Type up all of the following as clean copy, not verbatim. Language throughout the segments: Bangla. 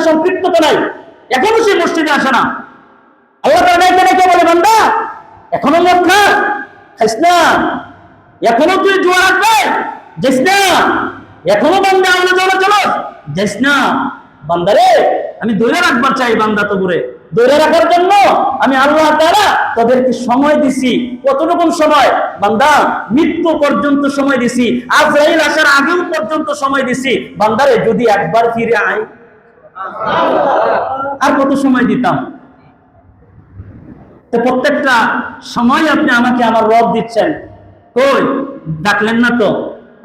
সম্পৃক্ততা নাই, এখনো সে মসজিদে আসে না। আল্লাহ তাআলা বলে, বান্দা এখনো মদ খাস না, এখনো তুই জুয়া রাখবে যাস না, এখনো বান্দা আমলে চলো যাস না। বান্দারে আমি ধরে রাখবার চাই, বান্দা তো ঘুরে ধরে রাখার জন্য আমি আল্লাহ তাআলা তাদেরকে সময় দিছি। কতটুকু সময়? বান্দা মৃত্যু পর্যন্ত সময় দিছি, আজরাইল আসার আগেও পর্যন্ত সময় দিছি। বান্দারে যদি একবার ফিরে আয়, আর কত সময় দিতাম? তো প্রত্যেকটা সময় আপনি আমাকে আমার রব দিচ্ছেন, কই ডাকলেন না তো,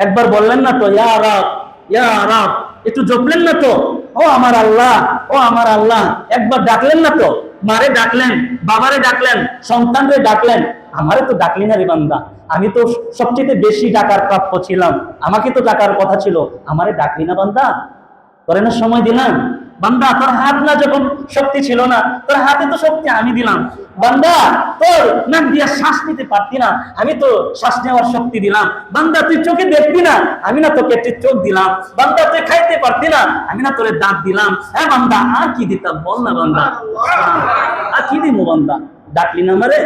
একবার বললেন না তো ইয়া রব ইয়া রব, একটু জপলেন না তো ও আমার আল্লাহ ও আমার আল্লাহ, একবার ডাকলেন না তো? মারে ডাকলেন, বাবারে ডাকলেন, সন্তানরে ডাকলেন, আমারে তো ডাকলি না রে বান্দা। আমি তো সবচেয়ে বেশি ডাকার প্রাপ্য ছিলাম, আমাকে তো ডাকার কথা ছিল, আমারে ডাকলি না বান্দা। তোরে না সময় দিলাম বান্দা, তোর হাত না যখন শক্তি ছিল না, তোর হাতে তো শক্তি আমি দিলাম। বান্দা তোর নাক দিয়া শ্বাস নিতে পারতি না, আমি তো শ্বাস নেওয়ার শক্তি দিলাম। বান্দা তুই চোখে দেখবি না, আমি না তোকে একটি চোখ দিলাম। বান্দা তুই খাইতে পারতি না, আমি না তোরে দাঁত দিলাম। হ্যাঁ বান্দা, আর কি দিতাম বল না বান্দা, আর কি দিব বান্দা? ডাকলি না আমারে।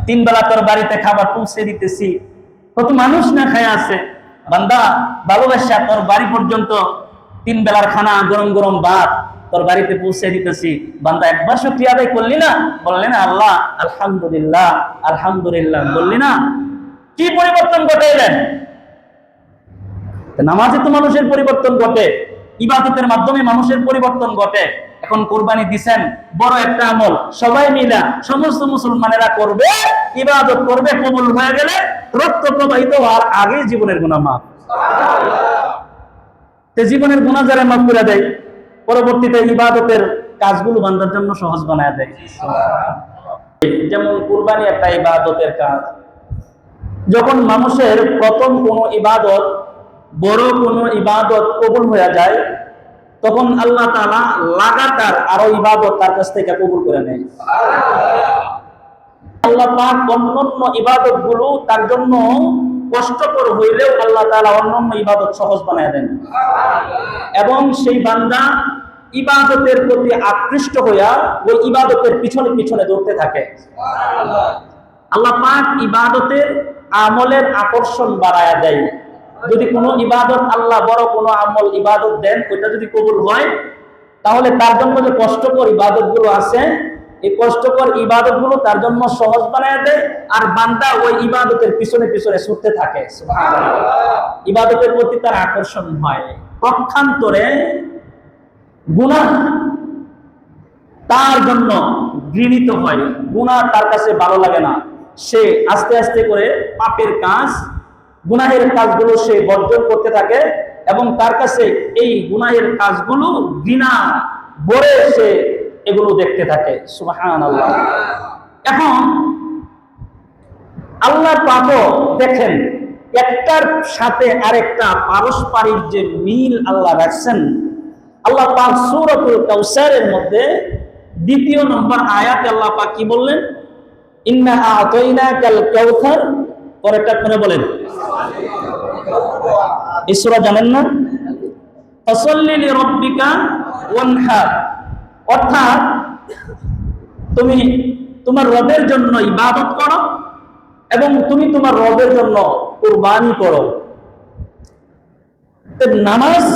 3 বেলা তোর বাড়িতে খাবার পৌঁছে দিতেছি, কত মানুষ না খায় আছে। বান্দা ভালোবাসা তোর বাড়ি পর্যন্ত 3 বেলার খানা, গরম গরম ভাত তোর বাড়িতে পৌঁছে দিতেছি। বান্দা একবার শুকরিয়া আদায় করলি না? বললি না আল্লাহ আলহামদুলিল্লাহ আলহামদুলিল্লাহ, বললি না? কি পরিবর্তন ঘটাইলেন? নামাজে তো মানুষের পরিবর্তন ঘটে, ইবাদতের মাধ্যমে মানুষের পরিবর্তন ঘটে। এখন কুরবানি দিছেন, বড় একটা আমল, সবাই মিলে সমস্ত মুসলমানেরা করবে, ইবাদত করবে, কবুল হয়ে গেলে রক্ত প্রবাহিত হওয়ার আগে জীবনের গুনাহ মাফ। জীবনের গুনাহ যারা মাফ করে দেয়, পরবর্তীতে ইবাদতের কাজগুলো বান্দার জন্য সহজ বানায় দেয়। যেমন কুরবানি একটা ইবাদতের কাজ। যখন মানুষের প্রথম কোনো ইবাদত, বড় কোনো ইবাদত কবুল হয়ে যায়, তখন আল্লাহ তাআলা লাগাতার আরো ইবাদত তার কাছ থেকে কবুল করে নেয়। আল্লাহ পাক অন্যান্য ইবাদত গুলো তার জন্য কষ্টকর হইলেও আল্লাহ তাআলা অন্যান্য ইবাদত সহজ বানায় দেন, এবং সেই বান্দা ইবাদতের প্রতি আকৃষ্ট হইয়া ওই ইবাদতের পিছনে পিছনে দৌড়তে থাকে। আল্লাহ পাক ইবাদতের আমলের আকর্ষণ বাড়ায়া দেয়। যদি কোনো ইবাদত আল্লাহ বড় কোনো আমল ইবাদত দেন, ওইটা যদি কবুল হয়, তাহলে তার জন্য যে কষ্টকর ইবাদত গুলো আছে, এই কষ্টকর ইবাদত গুলো তার জন্য সহজ বানায় দেয়, আর বান্দা ওই ইবাদতের পিছনে পিছনে ছুটতে থাকে। সুবহানাল্লাহ। ইবাদতের প্রতি তার আকর্ষণ হয়। পক্ষান্তরে গুনাহ তার জন্য ঘৃণিত হয়, গুনাহ তার কাছে ভালো লাগে না। সে আস্তে আস্তে করে পাপের কাজ, গুনাহের কাজগুলো সে বর্জন করতে থাকে, এবং তার কাছে এই গুনাহের কাজগুলো ঘৃণা ভরে সে এগুলো দেখতে থাকে। সুবহানাল্লাহ। এখন আল্লাহ পাকও দেখেন, একটার সাথে আরেকটা পারস্পরিক যে মিল আল্লাহ রাখছেন। আল্লাহ পাক সূরাতুল কাউসারের মধ্যে 2 নম্বর আয়াতে আল্লাহ পাক কি বললেন? ইন্না আ'তাইনাকাল কাউসার। পরেরটা করে বলেন, এই সূরা জানেন না? ফাসাল্লি লিরাব্বিকা ওয়ানহার। অর্থাৎ তুমি তোমার রবের জন্য ইবাদত করো এবং তুমি তোমার রবের জন্য কুরবানি করো। নামাজ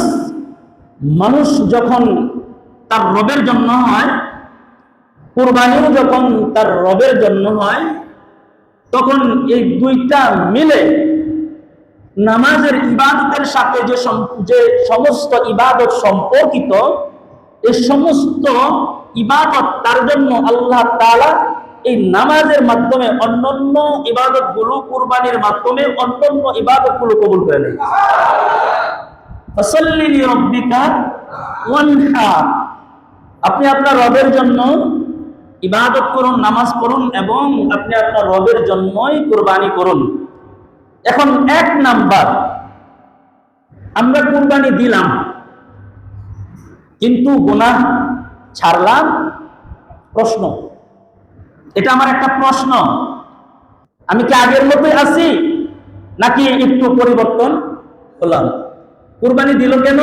মানুষ যখন তার রবের জন্য হয়, কুরবানিও যখন তার রবের জন্য হয়, তখন এই দুইটা মিলে নামাজের ইবাদতের সাথে যে সমস্ত ইবাদত সম্পর্কিত, এই সমস্ত ইবাদত তার জন্য আল্লাহ তাআলা এই নামাজের মাধ্যমে অন্যান্য ইবাদত গুলো, কুরবানির মাধ্যমে অন্যান্য ইবাদত গুলো কবুল করে নেয়। ফাসাল্লি লিরাব্বিকা ওয়ানহার। আপনি আপনার রবের জন্য ইবাদত করুন, নামাজ পড়ুন, এবং আপনি আপনার রবের জন্যই কুরবানি করুন। এখন 1 নাম্বার, আমরা কুরবানি দিলাম কিন্তু গুনাহ ছাড়লাম। প্রশ্ন, এটা আমার একটা প্রশ্ন, আমি কি আগের মতোই আছি নাকি একটু পরিবর্তন হলাম? কুরবানি দিল কেন?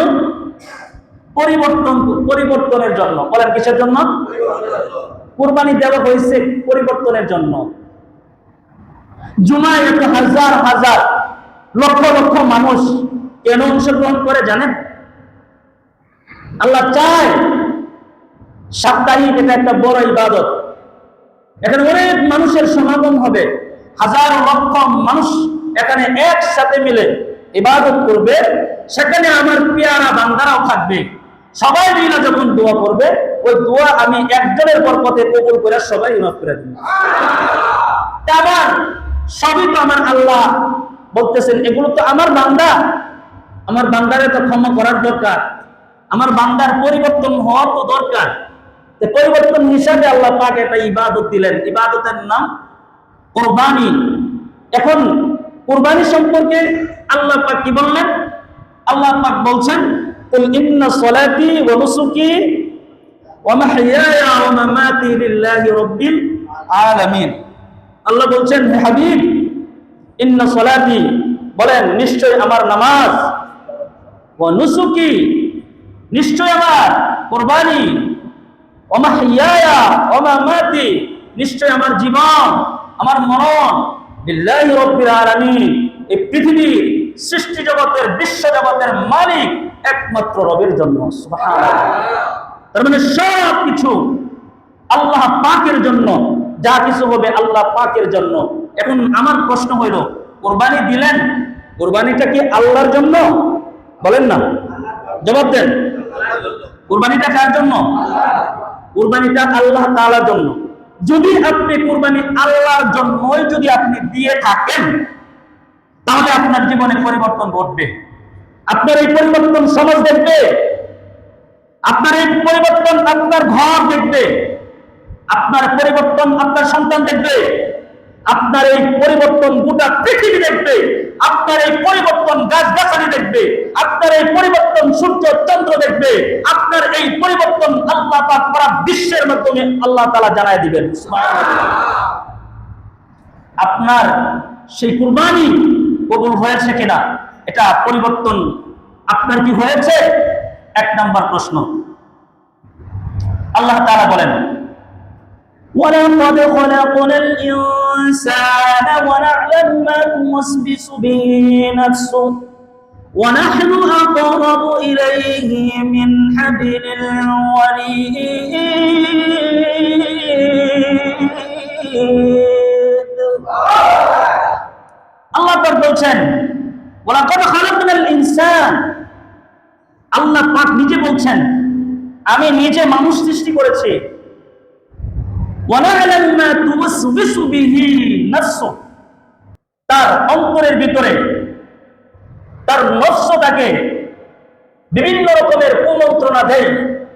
পরিবর্তনের জন্য। বলেন কিসের জন্য? কুরবানি দেওয়া হয়েছে পরিবর্তনের জন্য। জুমায় এত হাজার হাজার লক্ষ লক্ষ মানুষ কেন অংশগ্রহণ করে জানেন? আল্লাহ চায় সাপ্তাহিক এটা একটা বড় ইবাদত, এখানে অনেক মানুষের সমাগম হবে, হাজার লক্ষ মানুষ এখানে একসাথে মিলে ইবাদত করবে, সেখানে আমার পেয়ারা বান্দারাও থাকবে। সবাই মিলে যখন দোয়া করবে, ওই দোয়া আমি একজনের বরকতে কবুল করে সবাই মাফ করে দিব। আবার সবই তো আমার আল্লাহ বলতেছেন, এগুলো তো আমার বান্দা, আমার বান্দারে তো ক্ষমা করার দরকার, আমার বান্দার পরিবর্তন হওয়া তো দরকার। পরিবর্তন হিসাবে আল্লাহ পাক একটা ইবাদত দিলেন, ইবাদতের নাম কুরবানি। এখন কুরবানি সম্পর্কে আল্লাহ পাক কি বললেন? আল্লাহ পাক বলছেন, কুল ইন্না সলাতি ওয়া নুসুকি ওয়া মাহইয়ায়া ওয়া মামাতি লিল্লাহি রাব্বিল আলামিন। আল্লাহ বলছেন, হে হাবিব, ইন্না সলাতি, বলেন নিশ্চয় আমার নামাজ, ওয়া নুসুকি, নিশ্চয় আমার কুরবানি, ওয়া মাহইয়ায়া ওয়া মামাতি, নিশ্চয় আমার জীবন, আমার মরণ, লিল্লাহি রাব্বিল আলামিন, এই পৃথিবীর সৃষ্টি জগতের, বিশ্ব জগতের মালিক একমাত্র রবের জন্য। সুবহানাল্লাহ। তার মানে সব কিছু আল্লাহ পাকের জন্য, যা কিছু হবে আল্লাহ পাকের জন্য। এখন আমার প্রশ্ন হইল, কুরবানি দিলেন, কুরবানিটা কি আল্লাহর জন্য? বলেন না, জবাব দেন। কুরবানিটা কার জন্য? কুরবানিটা আল্লাহ তাআলার জন্য। যদি আপনি কুরবানি আল্লাহর জন্যই যদি আপনি দিয়ে থাকেন, তাহলে আপনার জীবনে পরিবর্তন ঘটবে। আপনার এই পরিবর্তন সমাজ দেখবে, আপনার এই পরিবর্তন আপনার ঘর দেখবে, আপনার পরিবর্তন আপনার সন্তান দেখবে, আপনার এই পরিবর্তন গোটা পৃথিবী দেখবে, আপনার এই পরিবর্তন গাছগাছালি দেখবে, আপনার এই পরিবর্তন সূর্য চন্দ্র দেখবে, আপনার এই পরিবর্তন আল্লাহ পাক সারা বিশ্বের মাধ্যমে আল্লাহ তাআলা জানায় দিবেন। আপনার সেই কুরবানি কবুল হয়েছে কিনা, এটা পরিবর্তন আপনার কি হয়েছে? এক নাম্বার প্রশ্ন। আল্লাহ তাআলা বলেন, وَلَقَدْ خَلَقْنَا الْإِنسَانَ وَنَعْلَمُ مَا تُوَسْوِسُ بِهِ نَفْسُهُ وَنَحْنُ أَقْرَبُ إِلَيْهِ مِنْ حَبْلِ الْوَرِيدِ। আল্লাহ পাক বলছেন, ওয়ালাকাদ খালাকনাল ইনসান, আল্লাহ পাক নিজে বলছেন, আমি নিজে মানুষ সৃষ্টি করেছি। ওয়ানা'লামু মা তুওয়াসবিসু বিহি নাফসু, তার অন্তরের ভিতরে তার নফস তাকে বিভিন্ন রকমের কুমন্ত্রণা দেয়,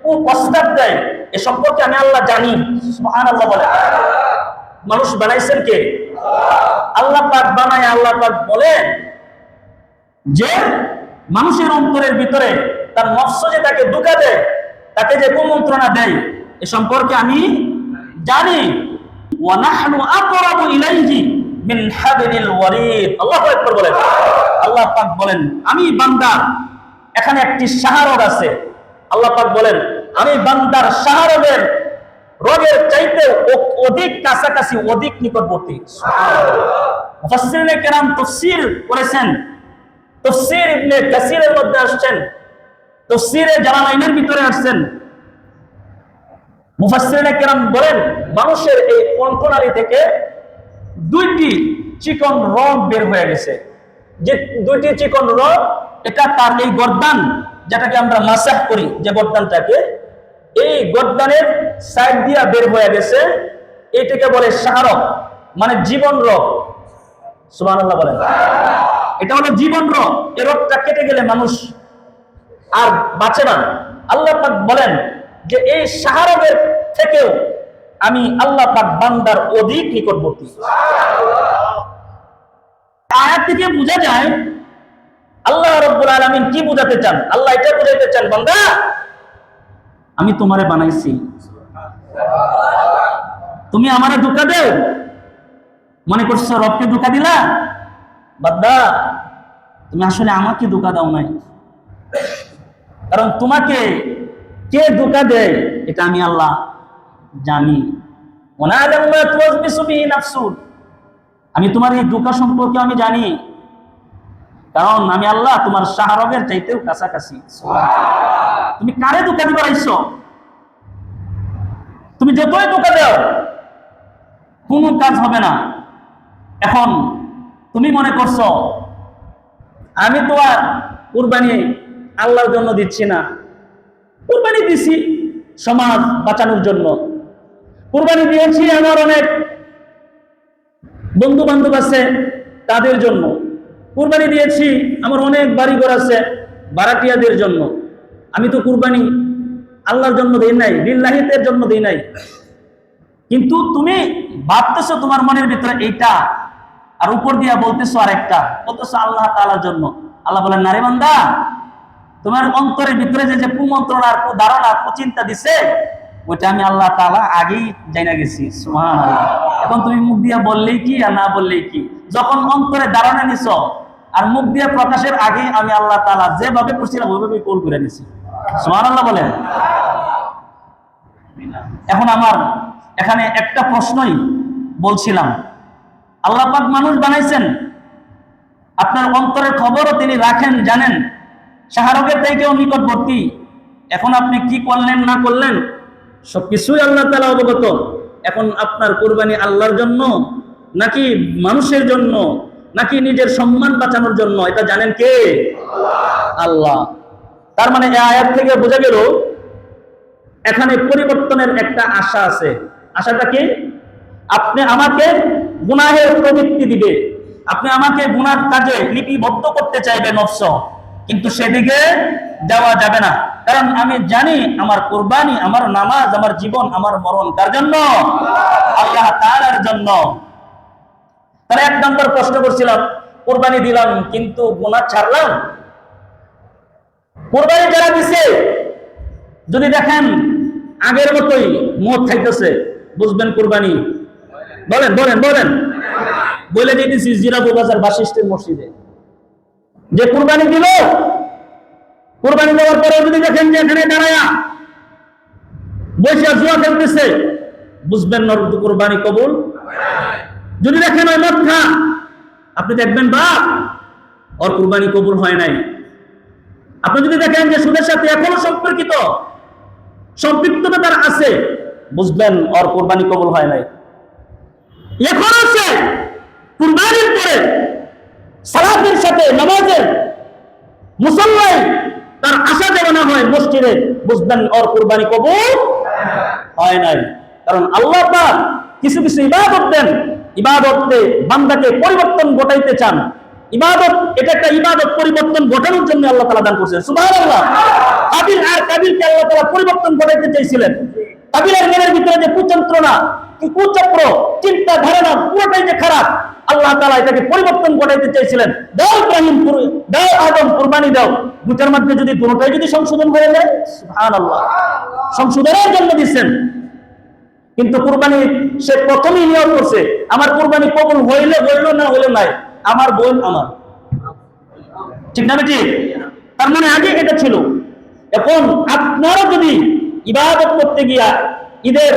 কুপ্রস্তাব দেয়, এ সম্পর্কে আমি আল্লাহ জানি। সুবহানাল্লাহ বলে। মানুষ বানাইছেন কে? আল্লাহ পাক বানায়। আল্লাহ পাক বলেন যে মানুষের অন্তরের ভিতরে তার নফস যে তাকে ধোঁকা দেয়, তাকে যে কুমন্ত্রণা দেয়, এ সম্পর্কে আমি জানি। ওয়া নাহনু আকরাবু ইলাইহি মিন হাবলিল ওয়ারিদ। আল্লাহু আকবার বলেন। আল্লাহ পাক বলেন, আমি বান্দা, এখানে একটি শাহরগ আছে। আল্লাহ পাক বলেন, আমি বান্দার শাহরগের রোগের চাইতে অধিক কাছাকাছি, অধিক নিকটবর্তী। মুফাসসিরিনে কেরাম তাফসীর করেছেন, তাফসীর ইবনে কাসিরের মধ্যে আসছেন, তাফসীরে জালালাইনের ভিতরে আসছেন। মুফাসসিরিনে কেরাম বলেন, মানুষের এই কণ্ঠনালী থেকে দুইটি চিকন রগ বের হয়ে গেছে। যে দুইটি চিকন রগ, এটা তার এই গর্দান, যেটাকে আমরা মাসাহ করি, যে গর্দানটাকে, এই গর্দানের সাইড দিয়া বের হয়ে গেছে। এটাকে বলে শাহরগ, মানে জীবন রগ। সুবহানাল্লাহ বলেন। এটা হলো জীবন রগ। এই রগটা কেটে গেলে মানুষ আর বাঁচে না। আল্লাহ পাক বলেন যে এই শাহরগের থেকেও আমি আল্লাহ পাক বান্দার অধিক নিকটবর্তী। আয়াত থেকে বোঝা যায় আল্লাহ রাব্বুল আলামিন কি বোঝাতে চান। আল্লাহ এটা বোঝাতে চান, বান্দা আমি তোমারে বানাইছি, তুমি আমারে ধোঁকা দেও, মনে করছো রবকে ধোঁকা দিলা? বান্দা তুমি আসলে আমাকে ধোঁকা দাও নাই। কারণ তোমাকে কে ধোঁকা দেয় এটা আমি আল্লাহ জানি। আমি তোমার এই ধোঁকা সম্পর্কে আমি জানি, কারণ আমি আল্লাহ তোমার শাহরগের চাইতেও কাছাকাছি। তুমি কারে ধোঁকা দিবার আইছো? তুমি যতই ধোঁকা দাও কোনো কাজ হবে না। এখন তুমি মনে করছো আমি তো আর কুরবানি আল্লাহর জন্য দিচ্ছি না, কুরবানি দিছি সমাজ বাঁচানোর জন্য, কুরবানি দিয়েছি আমার অনেক বন্ধু বান্ধব আছে তাদের জন্য, কুরবানি দিয়েছি আমার অনেক বাড়িঘর আছে ভাড়াটিয়াদের জন্য। আমি তো কুরবানি আল্লাহর জন্য দিই নাই, লিল্লাহিতের জন্য দিই নাই। কিন্তু তুমি ভাবতেছো তোমার মনের ভিতরে এইটা, আর উপর দিয়া বলতেছো আরেকটা, বলতেছো আল্লাহ তাআলার জন্য। আল্লাহ বলেন, না রে বান্দা, তোমার অন্তরের ভিতরে যে কুমন্ত্রণা আর কুধারণা কুচিন্তা দিছে ওইটা আমি আল্লাহ তাআলা আগেই জানা গেছি। সুবহানাল্লাহ। এখন তুমি মুখ দিয়া বললেই কি আর না বললেই কি, যখন অন্তরে ধারণা নিছো আর মুখ দিয়া প্রকাশের আগেই আমি আল্লাহ তাআলা যেভাবে করছিলাম ওইভাবেই কবুল করে নিছি। সুবহানাল্লাহ বলেন। এখন আমার এখানে একটা প্রশ্নই বলছিলাম, আল্লাহ পাক মানুষ বানাইছেন, আপনার অন্তরের খবরও তিনি রাখেন, জানেন, শাহরগের থেকেও নিকটবর্তী। এখন আপনি কি করলেন না করলেন সবকিছুই আল্লাহ তাআলা অবগত। এখন আপনার কুরবানি আল্লাহর জন্য নাকি মানুষের জন্য নাকি নিজের সম্মান বাঁচানোর জন্য, এটা জানেন কে? আল্লাহ। তার মানে এই আয়াত থেকে বোঝা গেল এখানে পরিবর্তনের একটা আশা আছে। আশাটা কি? আপনি আমাকে গুনাহের প্রবৃত্তি দিবে, আপনি আমাকে গুনাহ কাজে লিপিবদ্ধ করতে চাইবে নফস, কিন্তু সেদিকে যাওয়া যাবে না। কারণ আমি জানি আমার কুরবানি, আমার নামাজ, আমার জীবন, আমার মরণ কার জন্য? আল্লাহ তাআলার জন্য। তাহলে এক নম্বর প্রশ্ন করছিলাম, কুরবানি দিলাম কিন্তু গুনাহ ছাড়লাম। কুরবানি যারা দিছে যদি দেখেন আগের মতোই মদ খাইতেছে, বুঝবেন কুরবানি। বলেন বলেন বলেন। বলে দিয়েছি জিরাপুর বাজার বাসিষ্টের মসজিদে যে কুরবানি দিল, কুরবানি দেওয়ার পরে যদি দেখেন যে এখানে দাঁড়ায়া বসে জুয়া খেলতেছে, বুঝবেন কুরবানি কবুল। যদি দেখেন ওই মদ খা, আপনি দেখবেন বাপ ওর কুরবানি কবুল হয় নাই। আপনি যদি দেখেন যে সুদের সাথে এখনো সম্পৃক্ততা তার আছে, বুঝবেন ওর কুরবানি কবুল হয় নাই। এখন আছে কুরবানির পরে সালাতের সাথে নামাজের মুসল্লায় তার আশা দেওয়া হয় মসজিদে, বুঝবেন ওর কুরবানি কবুল হয় নাই। কারণ আল্লাহ পাক কিছু কিছু ইবাদত দেন, ইবাদতে বান্দাকে পরিবর্তন ঘটাইতে চান। ইবাদত এটা একটা ইবাদত পরিবর্তন ঘটানোর জন্য আল্লাহ তাআলা দান করেছেন। সুবহানাল্লাহ। কাবিল আর কাবিলকে আল্লাহ তাআলা পরিবর্তন ঘটাইতে চাইছিলেন। কাবিলের মনের ভিতরে যে কুযন্ত্রণা, কুচক্র, চিন্তা ধারণা পুরোটাই যে খারাপ, আল্লাহ তাআলা এটাকে পরিবর্তন ঘটাইতে চাইছিলেন। দাও ইব্রাহিম, দাও আদম, কুরবানি দাও। দুটার মধ্যে যদি দুটোটাই যদি সংশোধন হয়ে যায়, সুবহানাল্লাহ, সংশোধনের জন্য দিচ্ছেন। কিন্তু কুরবানি সে প্রথমেই নিয়ত করছে আমার কুরবানি কবুল হইলে হইল, না হইলে নাই, আমার বোন আমার, ঠিক না ঠিক? তার মানে আগে এটা ছিল। এখন আপনারা যদি ইবাদত করতে গিয়া ঈদের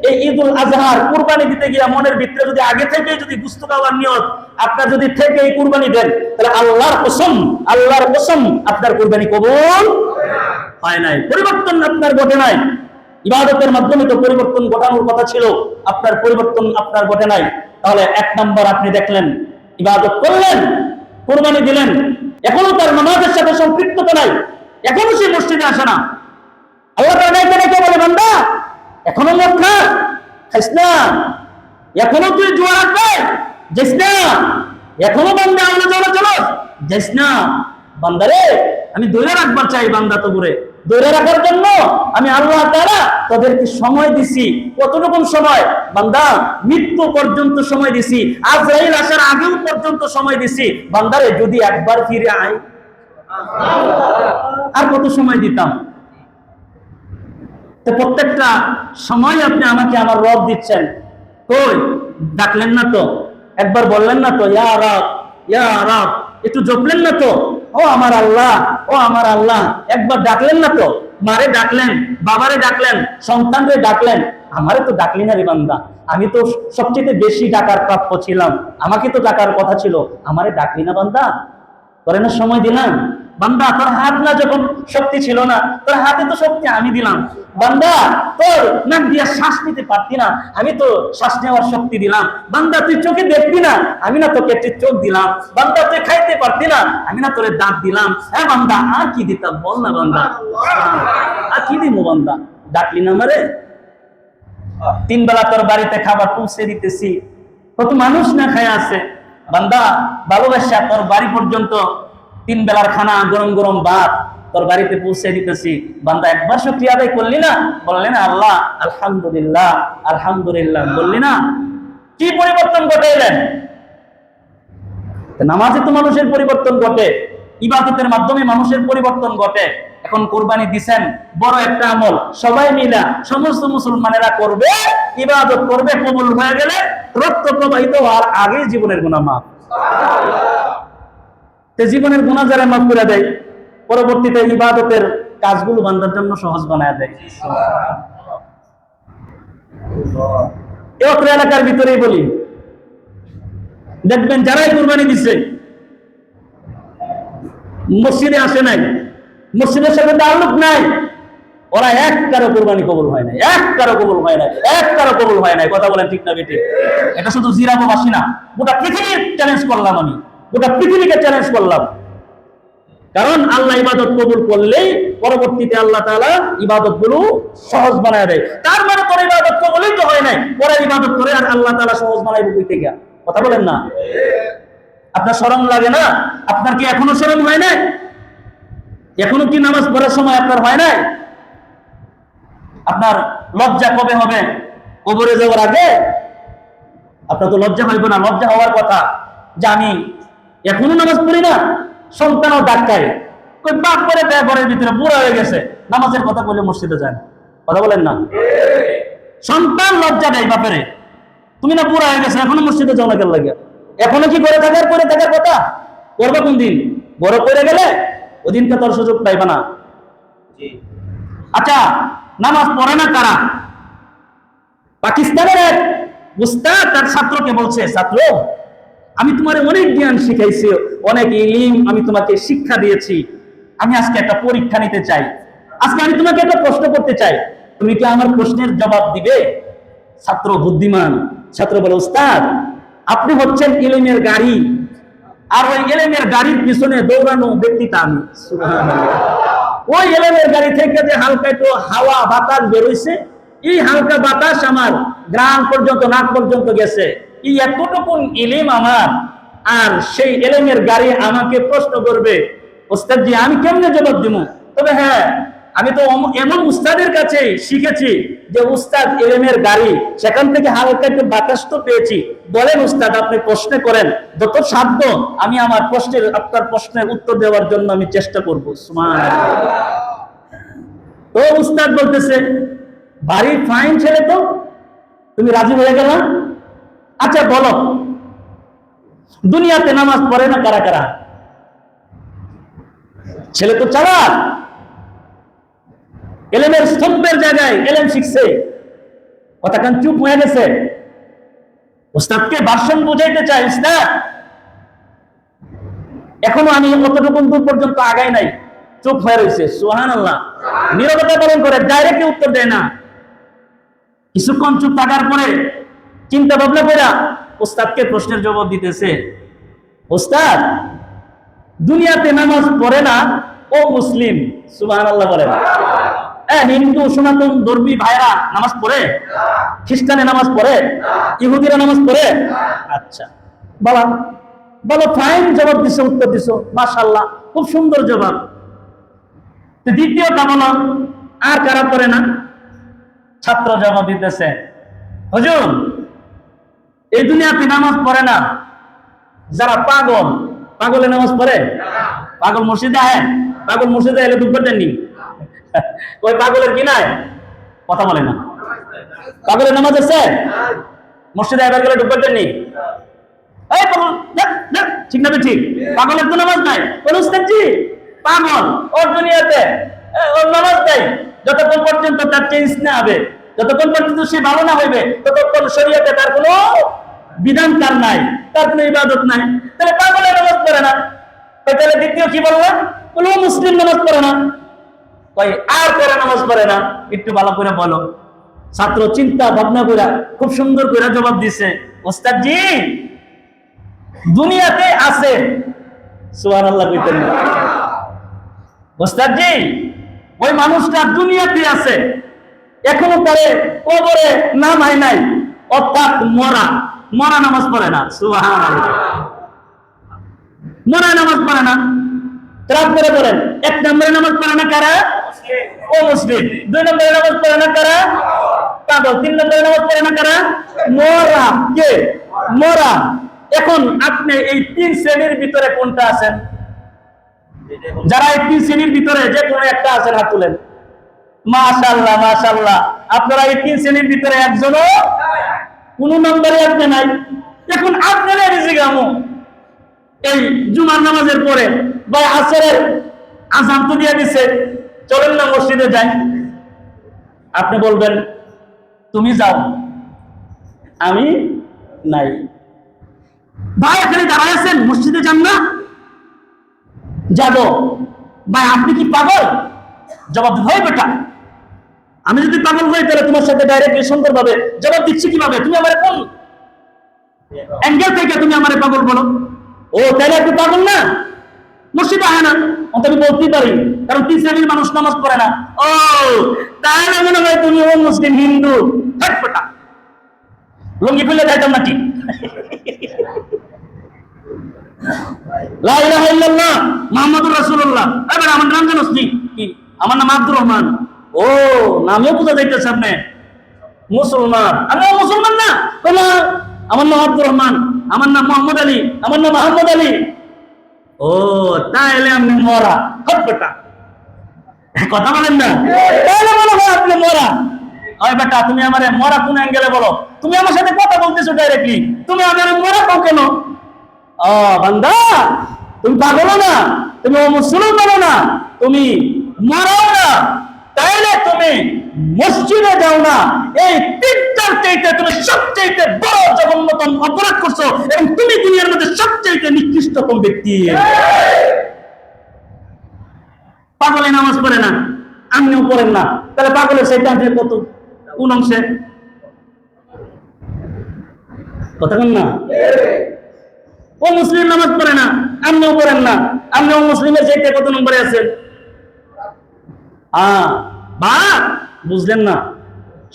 এই ঈদুল আজহার কুরবানি দিতে গিয়া মনের ভিতরে যদি আগে থেকে যদি গোশত খাওয়ার নিয়ত আপনার যদি থেকে এই কুরবানি দেন, তাহলে আল্লাহর কসম আপনার কুরবানি কবুল হয় নাই, পরিবর্তন আপনার ঘটে নাই। ইবাদতের মাধ্যমে তো পরিবর্তন ঘটানোর কথা ছিল, আপনার পরিবর্তন আপনার ঘটে নাই। তাহলে এক নম্বর আপনি দেখলেন ইবাদত করলেন, কুরবানি দিলেন, এখনো তার নামাজের সাথে সম্পৃক্ততা নাই, এখনো সে মসজিদে আসে না। আল্লাহ তাআলা বলে বান্দা এখনো মদ খাইস না, এখনো তুই জুয়া রাখবে যাইস না, এখনো বান্দা আল্লাহ চলো যাইস না। বান্দারে আমি ধরে রাখবার চাই, বান্দা তো করে ধরে রাখার জন্য আমি আল্লাহ তাআলা তাদেরকে সময় দিছি। কতটুকু সময়? বান্দা মৃত্যু পর্যন্ত সময় দিছি, আজরাইল আসার আগেও পর্যন্ত সময় দিছি। বান্দারে যদি একবার ফিরে আয়, আর কত সময় দিতাম? তো প্রত্যেকটা সময় আপনি আমাকে আমার রব দিচ্ছেন, কই ডাকলেন না তো, একবার বললেন না তো ইয়া রব, একটু জপলেন না তো, ও আমার আল্লাহ, ও আমার আল্লাহ, একবার ডাকলেন না তো? মারে ডাকলেন, বাবারে ডাকলেন, সন্তানরে ডাকলেন, আমারে তো ডাকলি না রে বান্দা। আমি তো সবচেয়ে বেশি ডাকার প্রাপ্য ছিলাম, আমাকে তো ডাকার কথা ছিল, আমারে ডাকলি না বান্দা। তোরে না সময় দিলাম বান্দা, তোর হাত না যখন শক্তি ছিল না, তোর হাতে তো শক্তি আমি দিলাম। বান্দা তোর নাক দিয়ে শ্বাস নিতে পারতি না, আমি তো শ্বাস নেওয়ার শক্তি দিলাম। বান্দা তুই চোখে দেখবি না, আমি না তোকে একটি চোখ দিলাম। বান্দা তুই খাইতে পারতি না, আমি না তোরে দাঁত দিলাম। হ্যাঁ বান্দা, আর কি দিতাম বল না বান্দা, আর কি দিব বান্দা? ডাকলি না আমারে? 3 বেলা তোর বাড়িতে খাবার পৌঁছে দিতেছি, কত মানুষ না খায় আছে। বান্দা ভালোবাসা তোর বাড়ি পর্যন্ত 3 বেলার খানা, গরম গরম ভাত তোর বাড়িতে পৌঁছে দিতেছি। বান্দা একবার শুকরিয়া আদায় করলি না? বললি না আল্লাহ আলহামদুলিল্লাহ, আলহামদুলিল্লাহ বললি না? কি পরিবর্তন ঘটাইলেন? নামাজে তো মানুষের পরিবর্তন ঘটে, ইবাদতের মাধ্যমে মানুষের পরিবর্তন ঘটে। এখন কুরবানি দিছেন, বড় একটা আমল, সবাই মিলা সমস্ত মুসলমানেরা করবে, ইবাদত করবে, কবুল হয়ে গেলে রক্ত প্রবাহিত হওয়ার আগে জীবনের গুনাহ মাফ। জীবনের গুনাহ যারা মাফ করে দেয়, পরবর্তীতে ইবাদতের কাজগুলো বান্দার জন্য সহজ বানায় দেয়। এই এলাকার ভিতরেই বলি, দেখবেন যারাই কুরবানি দিচ্ছে মসজিদে আসে নাই, মসজিদের সাথে তাল্লুক নাই, ওরা একটারও কুরবানি কবুল হয় নাই, একটারও কবুল হয় নাই, একটারও কবুল হয় নাই। কথা বলেন ঠিক না বেঠিক? এটা শুধু জিরাববাসী না, গোটা পৃথিবীর চ্যালেঞ্জ করলাম আমি, গোটা পৃথিবীকে চ্যালেঞ্জ করলাম। কারণ আল্লাহ ইবাদত কবুল করলেই পরবর্তীতে আল্লাহ তাআলা ইবাদত গুলো সহজ বানায় দেয়। তার মানে তোর ইবাদত কবুলই তো হয় নাই, পরে ইবাদত করে আর আল্লাহ তাআলা সহজ বানাইবে কই থেকে? কথা বলেন না? আপনার শরম লাগে না? আপনার কি এখনো শরম হয় নাই? এখনো কি নামাজ পড়ার সময় আপনার হয় নাই? আপনার লজ্জা কবে হবে? কবরে যাওয়ার আগে? আপনার তো লজ্জা হইব না? লজ্জা হওয়ার কথা যে আমি এখনো নামাজ পড়ি না। সন্তানও ডাক্তার, কই বাপ করে দেয় ঘরের ভিতরে, বুড়া হয়ে গেছে, নামাজের কথা বলে মসজিদে যায়। কথা বলেন না? সন্তান লজ্জা দেয় বাপেরে, তুমি না বুড়া হয়ে গেছে, এখনো মসজিদে যাও না কেন লাগে? এখনো কি করে থাকার কথা? করবে কোন দিন? বড় করে গেলে ওদিনকে তোর সুযোগ পাইবে না। আচ্ছা, নামাজ পড়ে না কারা? পাকিস্তানের এক উস্তাদ তার ছাত্রকে বলছে, ছাত্র আমি তোমার অনেক জ্ঞান শিখাইছি, অনেক ইলম আমি তোমাকে শিক্ষা দিয়েছি, আমি আজকে একটা পরীক্ষা নিতে চাই, আজকে আমি তোমাকে একটা প্রশ্ন করতে চাই, তুমি কি আমার প্রশ্নের জবাব দিবে? ছাত্র বুদ্ধিমান, ছাত্র বলে, উস্তাদ আপনি হচ্ছেন ইলমের গাড়ি, আর ওই ইলমের গাড়ির পিছনে দৌড়ানো ব্যক্তিটা আমি। সুবহানাল্লাহ। ওই ইলমের গাড়ি থেকে যে হালকা একটু হাওয়া বাতাস বেরোইছে, এই হালকা বাতাস আমার গ্রাম পর্যন্ত, নাক পর্যন্ত গেছে, এই এতটুকুন ইলম আমার, আর সেই ইলমের গাড়ি আমাকে প্রশ্ন করবে, ওস্তাদ জি আমি কেমনে জবাব দিব? তবে হ্যাঁ, আমি তো এমন উস্তাদের কাছে শিখেছি যে উস্তাদ ইলমের গাড়ি, সেখান থেকে হালকা একটু বাতাস তো পেয়েছি। বলেন উস্তাদ, আপনি প্রশ্ন করেন, যত সাধ্য আমি আমার প্রশ্নের, আপনার প্রশ্নের উত্তর দেওয়ার জন্য আমি চেষ্টা করবো। সুবহানাল্লাহ। তো উস্তাদ বলতেছে, ভারী ফাইন ছেলে তো, তুমি রাজি হয়ে গেল? আচ্ছা বলো, দুনিয়াতে নামাজ পড়ে না কারা কারা? ছেলে তো চালাক, এলেমের স্তম্ভের জায়গায় এলেম শিখছে, কথা কান চুপ হয়ে গেছে। উস্তাদকে ভাষণ বুঝাইতে চাই, উস্তাদ এখনো আমি কতটুকু দূর পর্যন্ত আগাই নাই, চুপ হয়ে রয়েছে। সুবহানাল্লাহ। নীরবতা পালন করে, ডাইরেক্টলি উত্তর দেয় না। কিছুক্ষণ চুপ থাকার পরে চিন্তা ভাবনা করে উস্তাদকে প্রশ্নের জবাব দিতেছে, উস্তাদ দুনিয়াতে নামাজ পড়ে না ও মুসলিম। সুবহানাল্লাহ বলেন। হিন্দু সনাতন ধর্মী ভাইরা নামাজ পড়ে? খ্রিস্টানে নামাজ পড়ে? ইহুদিরা নামাজ পড়ে? আচ্ছা বলো, বলো ফাইন জবাব দিছো, উত্তর দিছো, মাশাআল্লাহ খুব সুন্দর জবাব। দ্বিতীয়টা বলো, আর কারা পড়ে না? ছাত্র জবাব দিতেছে, হুজুর এই দুনিয়াতে নামাজ পড়ে না যারা পাগল। পাগলে নামাজ পড়ে? পাগল মসজিদে আয়, পাগল মসজিদে এলে দুঃখ দেননি, ওই পাগলের কি নাই? কথা বলে না। পাগলের নামাজ আছে? মসজিদে এবার গেলে দুঃখ দেননি? এই পাগল, ঠিক না ঠিক? পাগলের তো নামাজ নাই। কোন উস্তাদজি পাগল, ওর দুনিয়াতে ওর নামাজ নাই, যতক্ষণ পর্যন্ত তার চেঞ্জ না হবে, যতক্ষণ পর্যন্ত সে ভালো না হইবে, ততক্ষণ শরীয়তে তার কোনো বিধান তার নাই, তার কোনো ইবাদত নাই। তাহলে পাগলের নামাজ পড়ে না। তাহলে দ্বিতীয় কি বললাম? কোন মুসলিম নামাজ পড়ে না। আর করে নামাজ পড়ে না। একটু ভালো করে বলো। ছাত্র চিন্তা ভাবনা করে খুব সুন্দর করে জবাব দিছে, ওস্তাদজি দুনিয়াতে আছে। সুবহানাল্লাহ কইতেন না? ওস্তাদজি ওই মানুষটা দুনিয়াতে আছে, এখনো পরে কবরে নাম হয় নাই, অর্থাৎ মরা। মরা নামাজ পড়ে না। সুবহানাল্লাহ, মরা নামাজ পড়ে না। রাত করে বলেন, এক নম্বরে নামাজ পড়ে না কারা? ও মুসলিম। দুই নম্বরে নামাজ পড়ে না কারা? পাগল। তিন নম্বরে নামাজ পড়ে না কারা? মরা। কে? মরা। এখন আপনি এই তিন শ্রেণীর ভিতরে কোনটা আছেন? যারা এই তিন শ্রেণীর ভিতরে যে কোনো একটা আছেন, হাত তুলেন। মাশাআল্লাহ, মাশাআল্লাহ। আপনারা এই তিন শ্রেণীর ভিতরে একজনও কোন নম্বরে আপনি নাই। এখন আপনারা রিজিগামু এই জুমার নামাজের পরে বা আসরের আযান তো দিয়ে দিছে, চলেন না মসজিদে যাই। আপনি বলবেন তুমি যাও, আমি নাই। ভাই এখানে দাঁড়ায় আছেন, মসজিদে যান না? যাবো। ভাই আপনি কি পাগল? জবাব হয় বেটা, আমি যদি পাগল হই তাহলে তোমার সাথে ডাইরেক্টলি সুন্দর ভাবে জবাব দিচ্ছি কিভাবে? তুমি আমার কোন অ্যাঙ্গেল থেকে তুমি আমার পাগল বলো? ও তাহলে একটু পাগল না, মসজিদে আয় না। অত আমি বলতেই পারি, কারণ তিন শ্রেণীর মানুষ নামাজ পড়ে না। ও তাহলে মনে হয় তুমি ও মুসলিম হিন্দু। বেটা লুঙ্গি খুলে যাইতাম নাকি? লা ইলাহা ইল্লাল্লাহ মুহাম্মাদুর রাসূলুল্লাহ। এবার আমার নাম জানোস নি? কি? আমার নাম আব্দুর রহমান। ও নামেও বোঝা যাইতেছে আপনি মুসলমান। আমি মুসলমান না। আমার নাম আব্দুর রহমান, আমার নাম মোহাম্মদ আলী, আমার নাম আহমদ আলী। ও তাহলে আপনি মরা। বেটা কথা বলেন না, তাহলে মনে হয় আপনি মরা। ওই বেটা তুমি আমারে মরা কোন অ্যাঙ্গেলে বলো? তুমি আমার সাথে কথা বলতেছো ডাইরেক্টলি, তুমি আমার মরা কও কেন? ও বান্দা, তুমি পাগল না, তুমি মুসলমান না, তুমি মরাও না, তাইলে তুমি মসজিদে যাও না। এই তিনটার চাইতে তুমি সবচেয়ে বড় জঘন্যতম অপরাধ করছো, এবং তুমি দুনিয়ার মধ্যে সবচেয়ে নিকৃষ্টতম ব্যক্তি। পাগলে নামাজ পড়ে না, আপনিও পড়েন না, তাহলে পাগলের সেটা কত কোন অংশে? কথা বল না। ও মুসলিম নামাজ পড়ে না, আপনিও পড়েন না, আপনিও মুসলিমের চাইতে কত নম্বরে আছেন? বা বুঝলেন না,